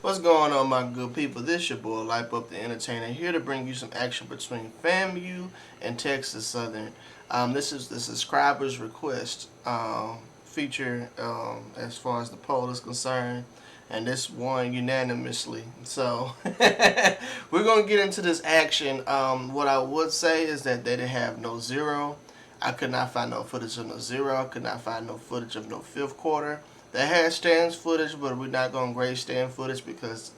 What's going on, my good people? This your boy Life Up the Entertainer, here to bring you some action between FAMU and Texas Southern. This is the subscribers' request feature as far as the poll is concerned, and this won unanimously. So we're gonna get into this action. What I would say is that they didn't have no zero. I could not find no footage of no zero. I could not find no footage of no fifth quarter. They had stands footage, but we're not going to grade stand footage because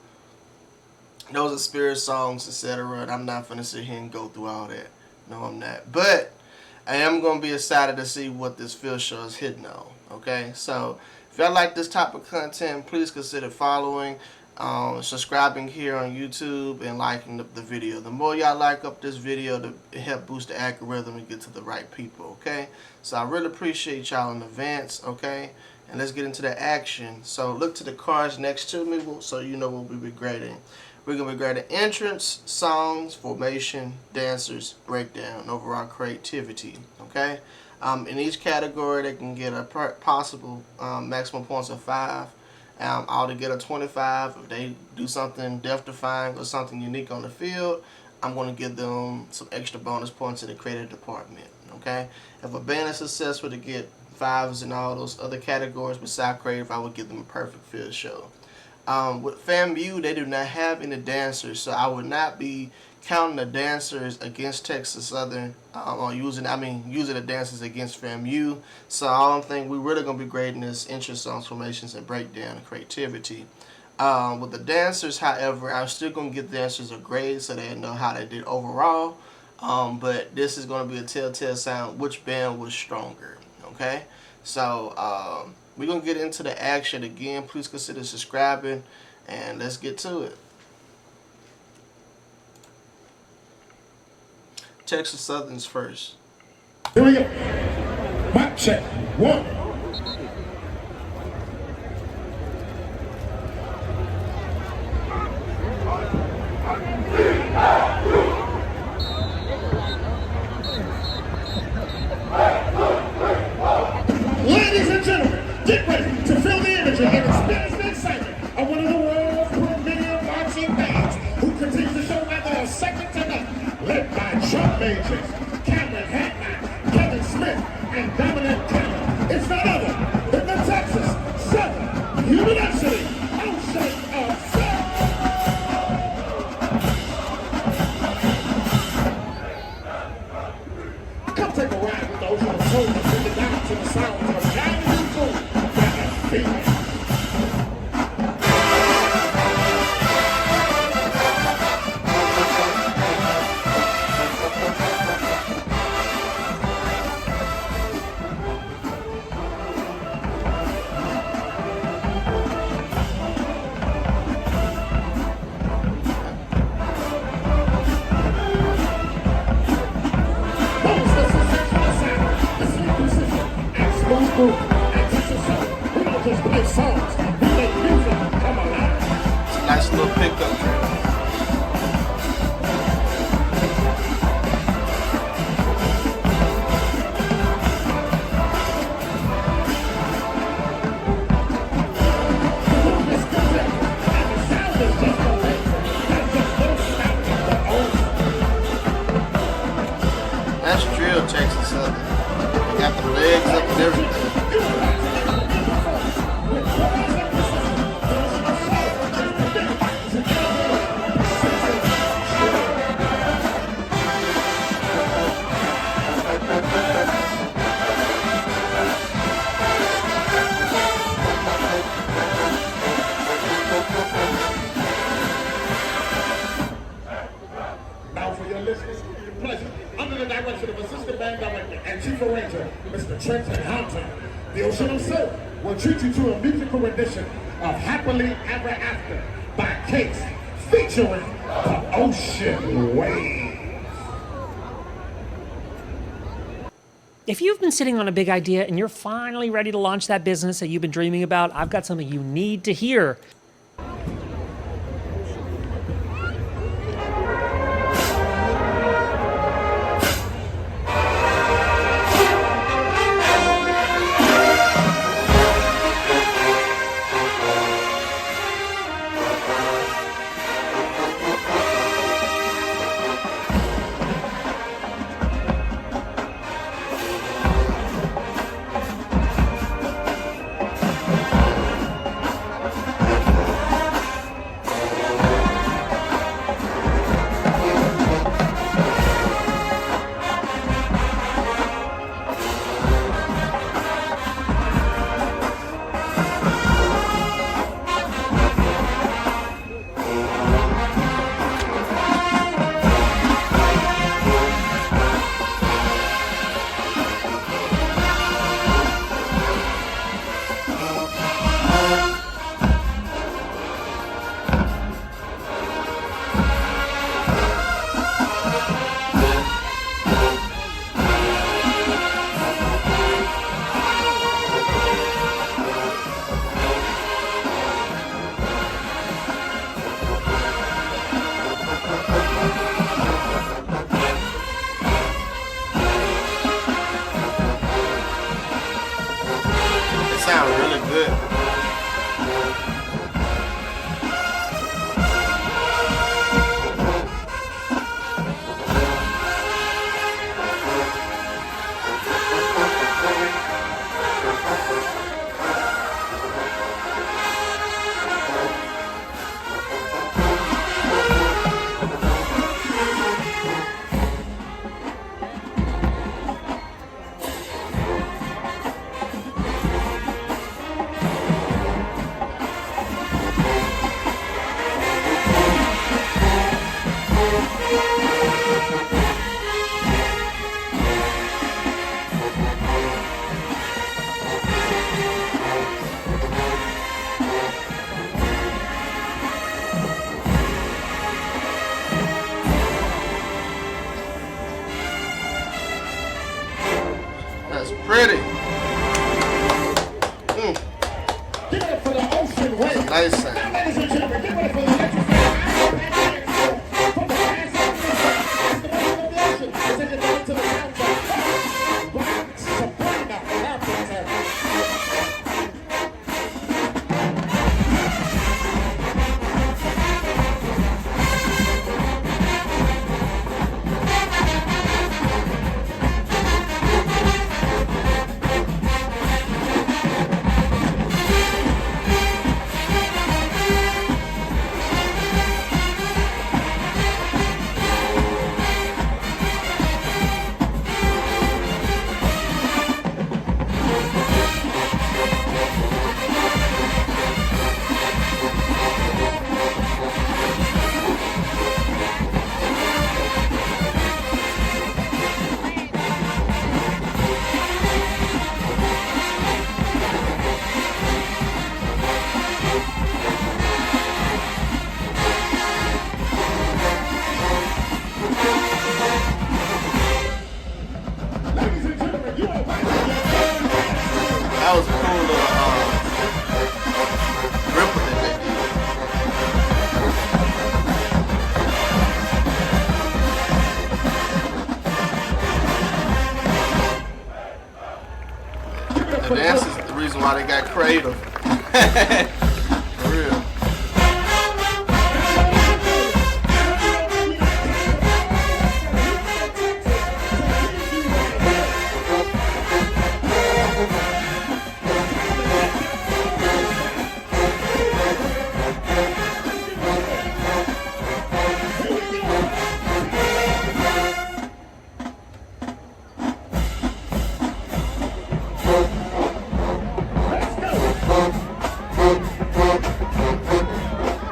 those are spirit songs, etc. And I'm not going to sit here and go through all that. No, I'm not. But I am going to be excited to see what this field show is hitting on. Okay? So if y'all like this type of content, please consider following, subscribing here on YouTube, and liking the video. The more y'all like up this video, to help boost the algorithm and get to the right people. Okay? So I really appreciate y'all in advance. Okay? And let's get into the action. So look to the cards next to me so you know what we'll be grading. We're going to be grading entrance, songs, formation, dancers, breakdown, overall creativity. Okay? In each category, they can get a possible maximum points of 5. All to get a 25. If they do something death-defying or something unique on the field, I'm going to give them some extra bonus points in the creative department. Okay? If a band is successful to get 5s in all those other categories besides creative, I would give them a perfect field show. With FAMU, they do not have any dancers, so I would not be counting the dancers against Texas Southern or using the dancers against FAMU. So I don't think we're really gonna be grading this interest, songs, formations, and breakdown and creativity. With the dancers, however, I'm still gonna give the dancers a grade so they know how they did overall. But this is gonna be a telltale sign which band was stronger. Okay, so we're going to get into the action again. Please consider subscribing, and let's get to it. Texas Southern's first. Here we go. Mic check. 1. Ladies and gentlemen, get ready to feel the energy and experience the excitement of one of the world's premier marching bands who continues to show that they are second to none, led by drum majors Cameron Hatton, Kevin Smith, and Dominic Cameron. It's none other than the Texas Southern University Ocean of Sound. Come take a ride with the Ocean of Soul and bring it down to the sounds of Johnny Feeling. Just play songs, we make music come alive. It's a nice little pickup track. That's drill, Texas Southern. They got the legs up and everything. Now for your listeners, pleasure. Under the direction of Assistant Band Director and Chief Arranger, Mr. Trenton Hampton, the Ocean of Soul will treat you to a musical rendition of Happily Ever After by Case, featuring the Ocean Waves. If you've been sitting on a big idea and you're finally ready to launch that business that you've been dreaming about, I've got something you need to hear. Pretty. Give it up for the ocean wave. Nice sound. Now, ladies and gentlemen, give it up for the electrifying from the last of the ocean. Take it down to the countdown. Black Sabrina Carpenter. Ladies and gentlemen, you are right. That was a cool little ripple that they did. The dance is the reason why they got creative. For real.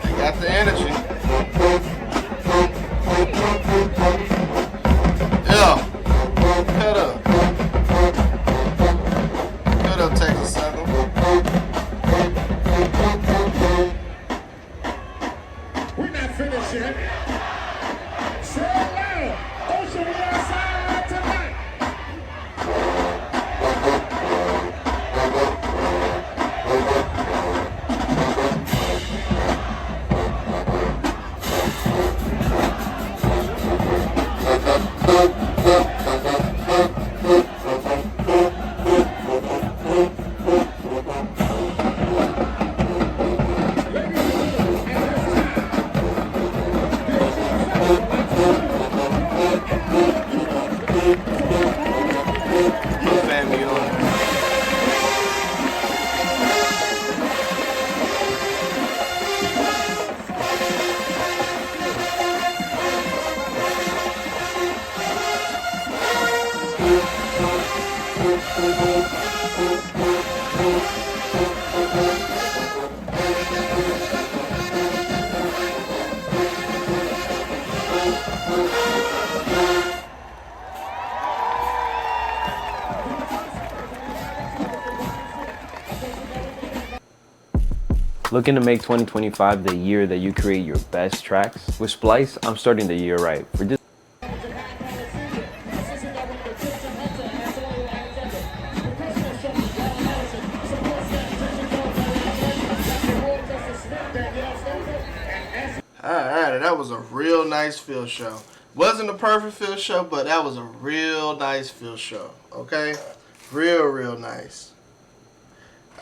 They got the energy. Yeah. Cut up. Cut up, TXSU. We're not finished yet. Say it loud. Ocean, we outside tonight. Put FAMU on there. Looking to make 2025 the year that you create your best tracks? With Splice, I'm starting the year right. For this Alright, that was a real nice field show. Wasn't a perfect field show, but that was a real nice field show. Okay? Real nice.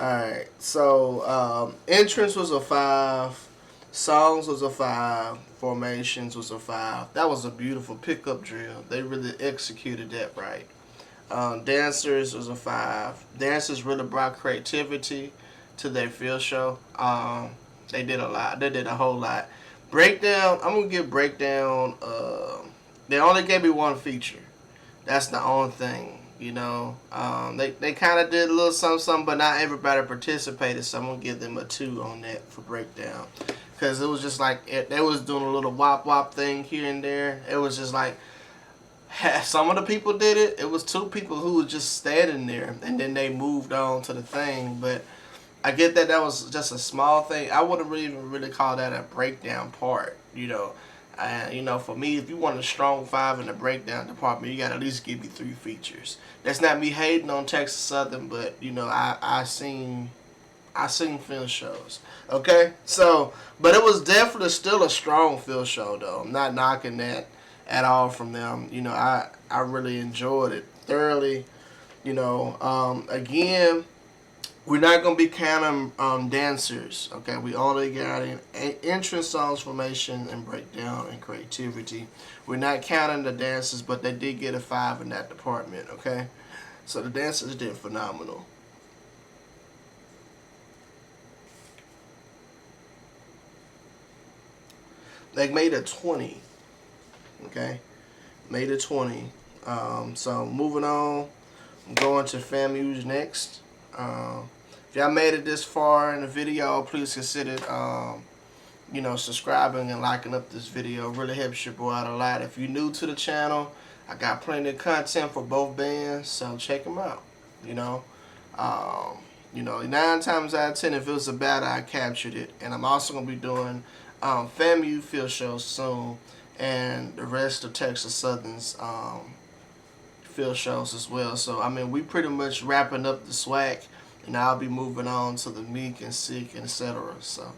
Alright, so entrance was a 5, songs was a 5, formations was a 5. That was a beautiful pickup drill. They really executed that right. Dancers was a 5. Dancers really brought creativity to their field show. They did a lot. They did a whole lot. Breakdown, I'm going to give breakdown, they only gave me one feature. That's the only thing. You know, they kind of did a little something, but not everybody participated, so I'm going to give them a 2 on that for breakdown. Because it was just like, they was doing a little wop thing here and there. It was just like, some of the people did it. It was 2 people who was just standing there, and then they moved on to the thing. But I get that was just a small thing. I wouldn't really call that a breakdown part, you know. And, you know, for me, if you want a strong 5 in the breakdown department, you got to at least give me 3 features. That's not me hating on Texas Southern, but, you know, I seen field shows. Okay? So, but it was definitely still a strong field show, though. I'm not knocking that at all from them. You know, I really enjoyed it thoroughly. You know, again, we're not going to be counting dancers, okay? We only got an entrance, songs, formation, and breakdown, and creativity. We're not counting the dancers, but they did get a 5 in that department, okay? So the dancers did phenomenal. They made a 20, okay? Made a 20. So moving on, I'm going to FAMU's next. If y'all made it this far in the video, please consider, you know, subscribing and liking up this video. It really helps your boy out a lot. If you're new to the channel, I got plenty of content for both bands, so check them out. You know, 9 times out of 10, if it was a battle, I captured it. And I'm also gonna be doing FAMU field shows soon, and the rest of Texas Southern's field shows as well. So I mean, we pretty much wrapping up the swag, and I'll be moving on to the Meek and Sick, etc. So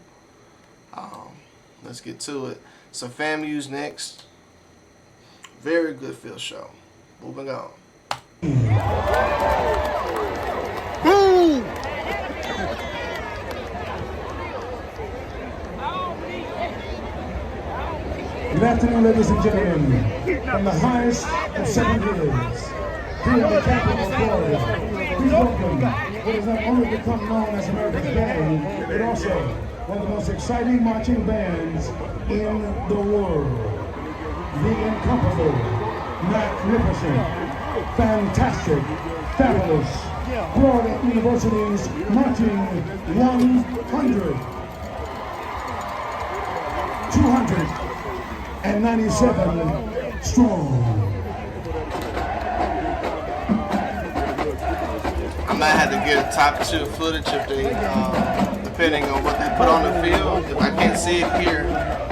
let's get to it. So FAMU's next. Very good field show. Moving on. Good afternoon, ladies and gentlemen. From the highest of 7 hills, here in the capital of Florida, please welcome what has not only become known as America's Band, but also one of the most exciting marching bands in the world. The incomparable, magnificent, fantastic, fabulous Florida University's Marching 100. 297 strong. I might have to get top 2 footage if they, depending on what they put on the field. If I can't see it here,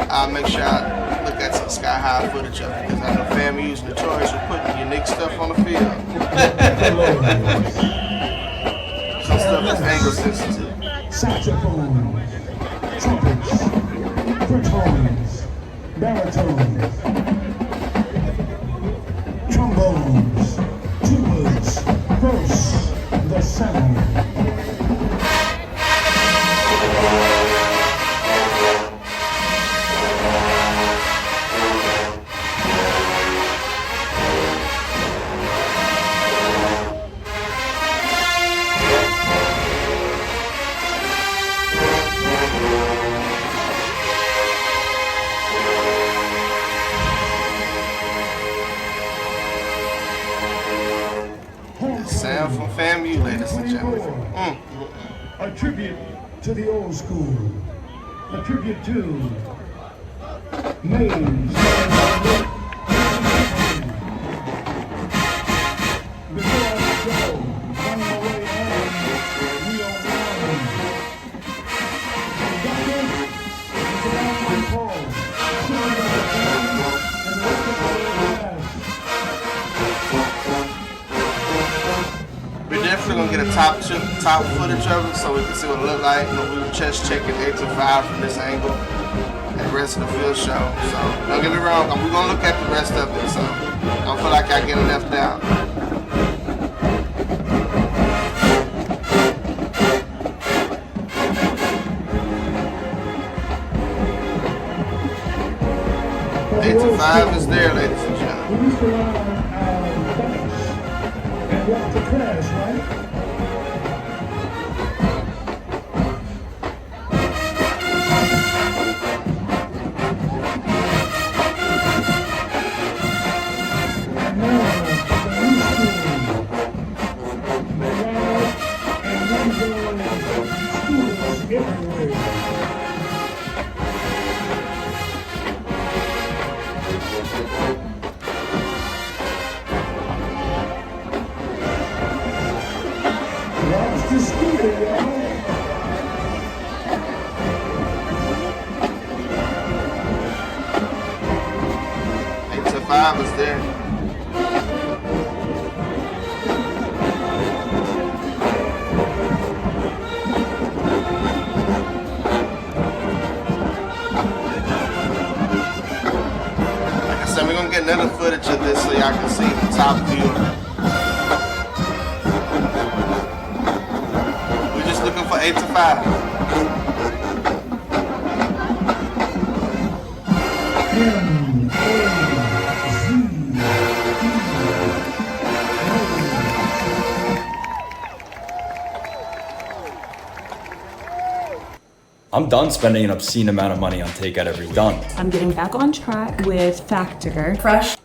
I'll make sure I look at some sky high footage of it, because I know FAMU's notorious for putting unique stuff on the field. Some stuff that's angle sensitive. Saxophones, trumpets, French horns, baritones, trombones, tubas, first, the sound. Sound from FAMU, ladies and gentlemen. A tribute to the old school. A tribute to names. Before I go, on my way home, we are one. Doctor, around my call. And the rest of our lives. We're definitely gonna get a top footage of it so we can see what it look like. You know, we were chest checking 8 to 5 from this angle and the rest of the field show. So don't get me wrong, we're gonna look at the rest of it. So don't feel like I get left out. Eight to 5 is there, ladies and gentlemen. We used to run our bikes and walk to class, right? And now, the new school. They ride and run schools everywhere. Watch the scooter, y'all. job is there. Like I said, we're gonna get another footage of this so y'all can see the top view. We're just looking for 8 to 5. I'm done spending an obscene amount of money on takeout every done. I'm getting back on track with Factor. Fresh.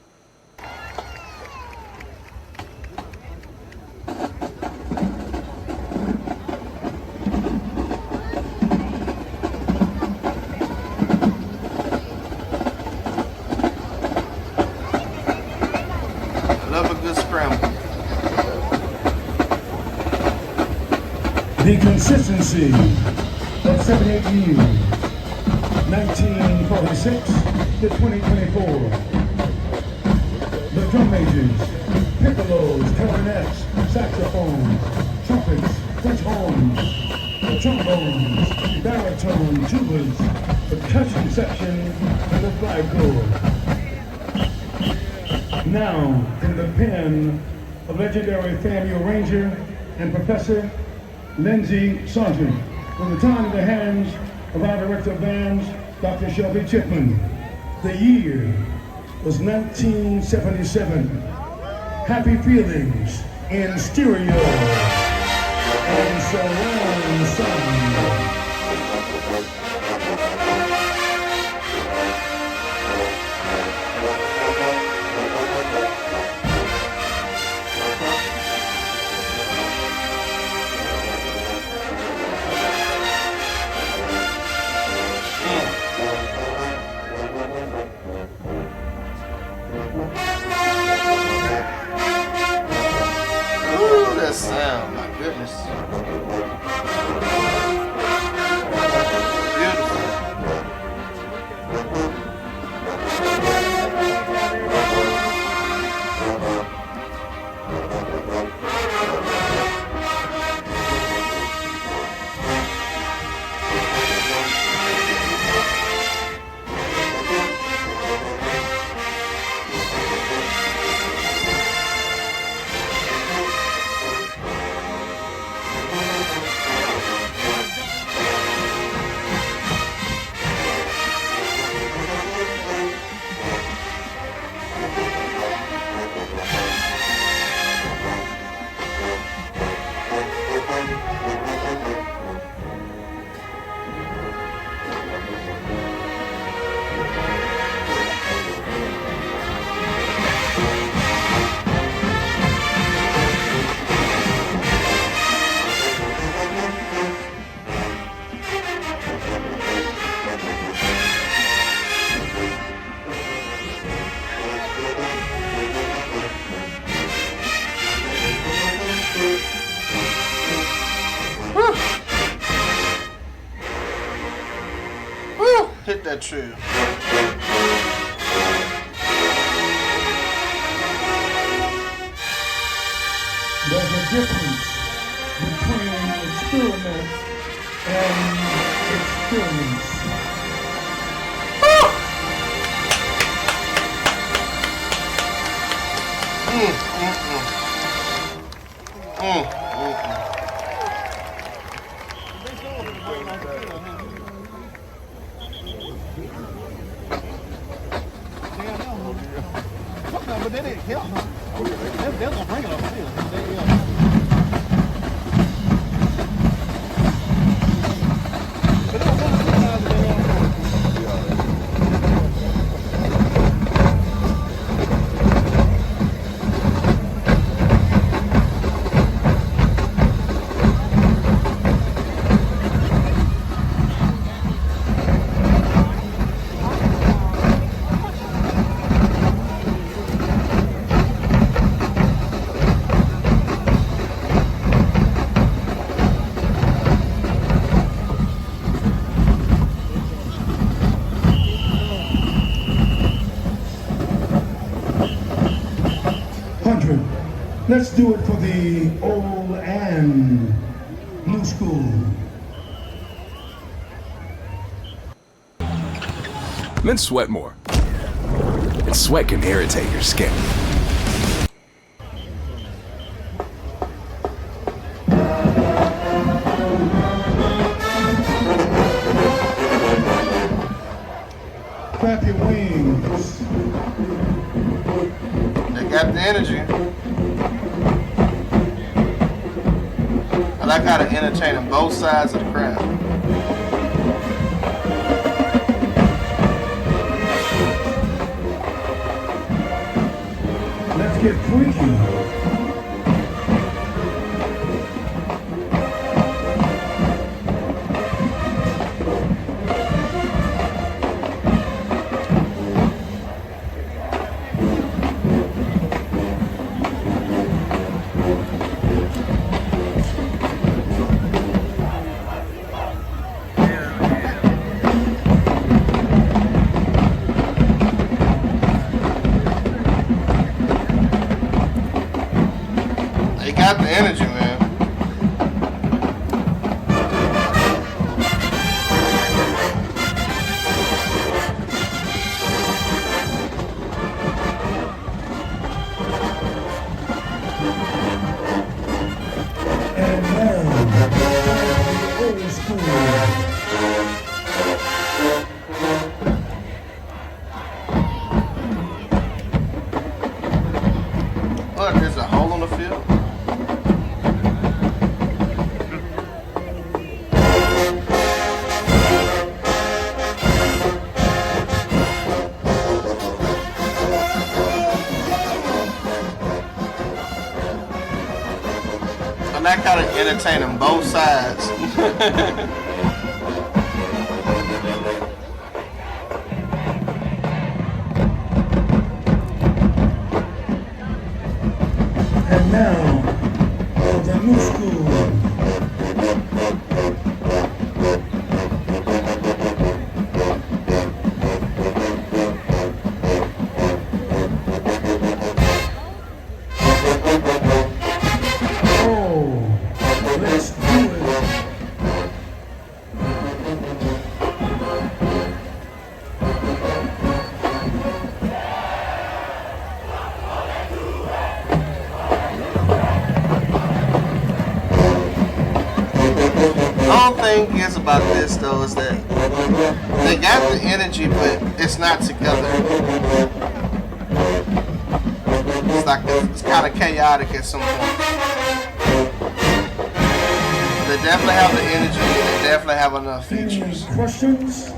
I love a good scramble. The consistency of 78 years, 1946 to 2024. The drum majors, piccolos, clarinets, saxophones, trumpets, French horns, the trombones, baritone, tubas, the percussion section, and the flyboard. Now, from the pen of legendary FAMU Ranger and Professor Lindsay Sargent, from the time in the hands of our director of bands, Dr. Shelby Chipman. The year was 1977. Happy feelings in stereo and surround sound. Ooh, that sound, my goodness. Beautiful. Hit that tree. There's a difference between experiment and experience. But they didn't kill him. They're gonna bring it up. 100. Let's do it for the old and new school. Men sweat more, and sweat can irritate your skin. Clap your wings. They got the energy. I like how they're entertaining both sides of the crowd. Let's get freaky. They got the energy, man. And now, old school. Look, there's a hole on the field. And that kind of entertaining both sides. And now, the new school. Oh, let's do it. The whole thing is about this though is that they got the energy, but it's not together. It's like it's kind of chaotic at some point. They definitely have the energy. They definitely have enough features. Any questions?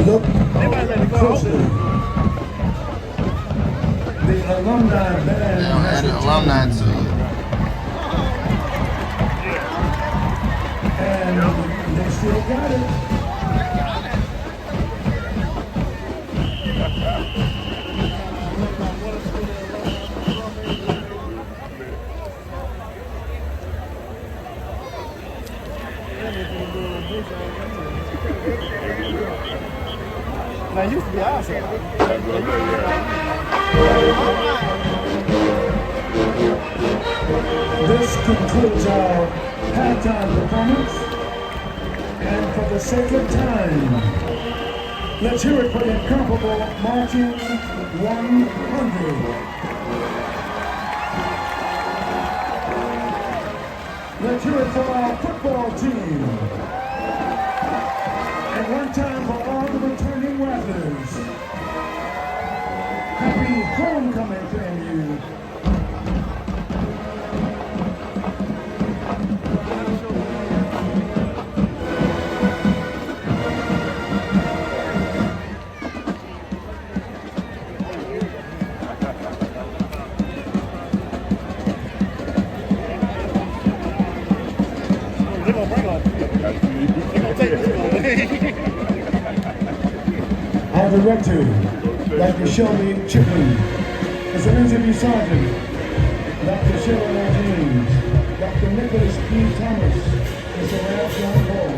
Look closely. The alumni band They don't add the alumni to it. and they still got it. Now, used to be outside. This concludes our halftime performance. And for the sake of time, let's hear it for the incomparable Marching 100. Let's hear it for our football team. And one time for all the returning rattlers. Happy homecoming to you. They're gonna bring up. They're gonna take this one. Our director, Dr. Shelby Chipley, as an interview sergeant, Dr. Cheryl James, Dr. Dr. Nicholas E. Thomas is the rap John Paul.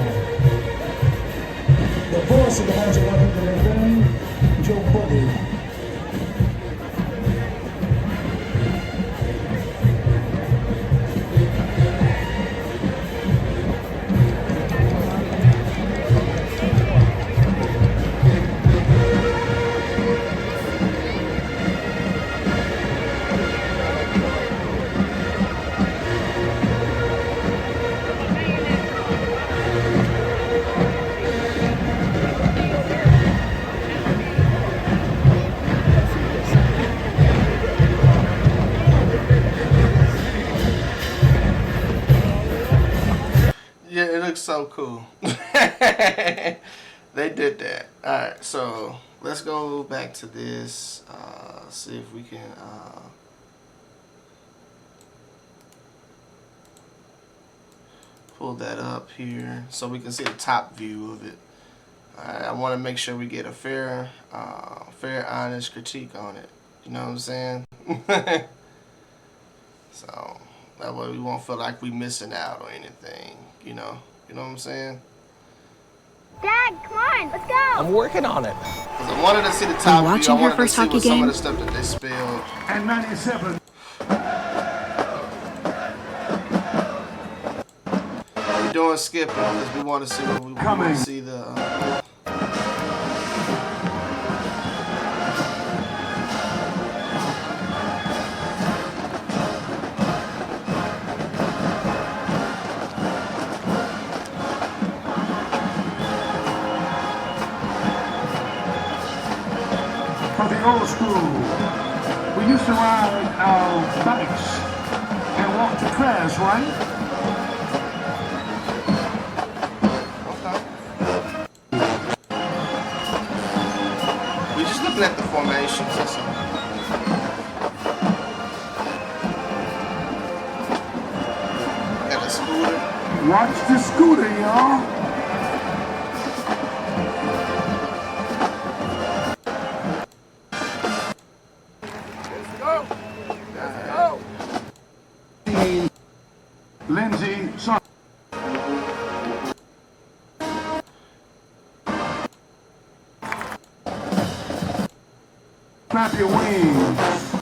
The voice of the House of Representatives, Joe Boogie. Yeah, it looks so cool. They did that. Alright, so let's go back to this. See if we can pull that up here so we can see the top view of it. Alright, I want to make sure we get a fair, honest critique on it. You know what I'm saying? So that way we won't feel like we missing out or anything. You know what I'm saying? Dad, come on, let's go. I'm working on it. Because I wanted to see the top view. watching I her wanted to first see hockey what some of game? the stuff that they spilled. And 97. We're doing skipping because we want to see what we want to see the. For the old school, we used to ride our bikes and walk to class, right? We just looking at the formations. That's all. Got a scooter. Watch the scooter, y'all. Lindsay, son. Clap your wings.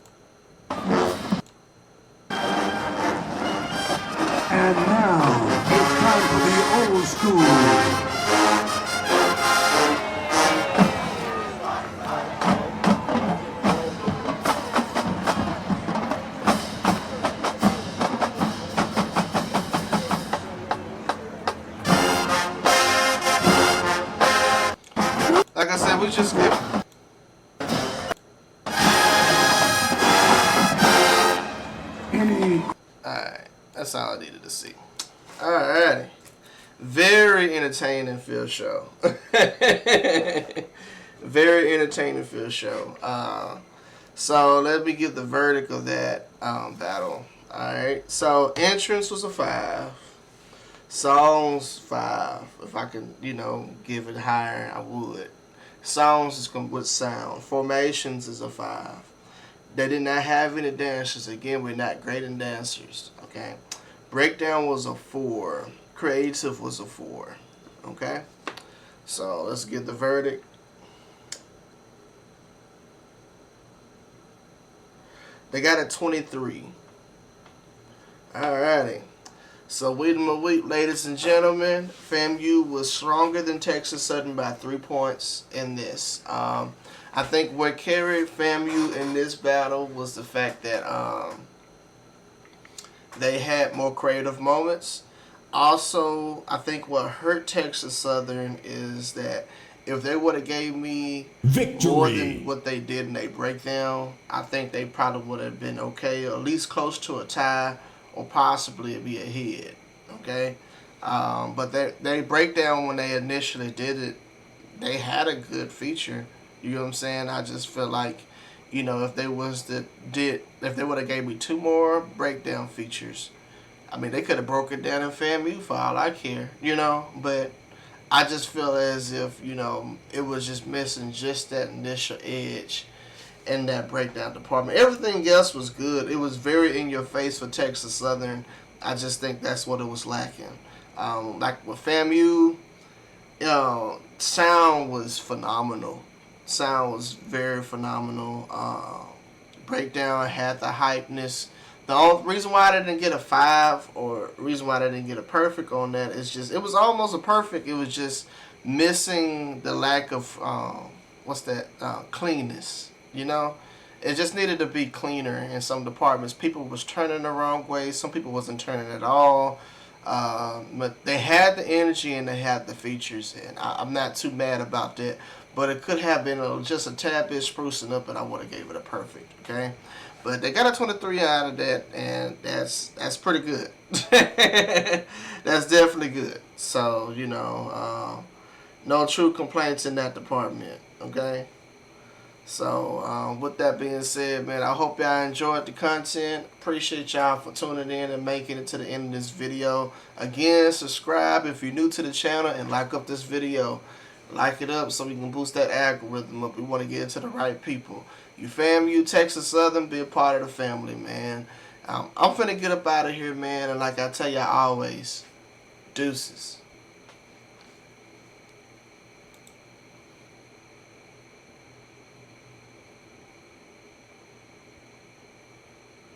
And now it's time for the old school. Like I said, we just skipping. Alright, that's all I needed to see. Alrighty. Very entertaining field show. Very entertaining field show. So let me give the verdict of that battle. Alright, so entrance was a 5. Songs 5. If I can, give it higher, I would. Songs is with sound. Formations is a 5. They did not have any dancers. Again, we're not great in dancers. Okay. Breakdown was a 4. Creative was a 4. Okay. So let's get the verdict. They got a 23. Alrighty. So week of the week, ladies and gentlemen, FAMU was stronger than Texas Southern by 3 points in this. I think what carried FAMU in this battle was the fact that they had more creative moments. Also, I think what hurt Texas Southern is that if they would have gave me more than what they did in their breakdown, I think they probably would have been okay, or at least close to a tie, or possibly be ahead. Okay, but they breakdown when they initially did it, they had a good feature. You know what I'm saying? I just feel like, if they would have gave me 2 more breakdown features, I mean, they could have broke it down in FAMU for all I care, but I just feel as if, it was just missing just that initial edge in that breakdown department. Everything else was good. It was very in your face for Texas Southern. I just think that's what it was lacking. Like with FAMU, sound was phenomenal. Sound was very phenomenal. Breakdown had the hypeness. The only reason why I didn't get a 5, or reason why I didn't get a perfect on that, is just it was almost a perfect. It was just missing the lack of cleanness. You know, it just needed to be cleaner in some departments. People was turning the wrong way. Some people wasn't turning at all. But they had the energy and they had the features, and I'm not too mad about that. But it could have been just a tad bit sprucing up, and I would have gave it a perfect. Okay, but they got a 23 out of that, and that's pretty good. That's definitely good. So you know, no true complaints in that department. Okay. So with that being said, man, I hope y'all enjoyed the content. Appreciate y'all for tuning in and making it to the end of this video. Again, subscribe if you're new to the channel, and like up this video. Like it up so we can boost that algorithm up. We want to get it to the right people. You FAMU, Texas Southern, be a part of the family, man. I'm finna get up out of here, man. And like I tell y'all always, deuces.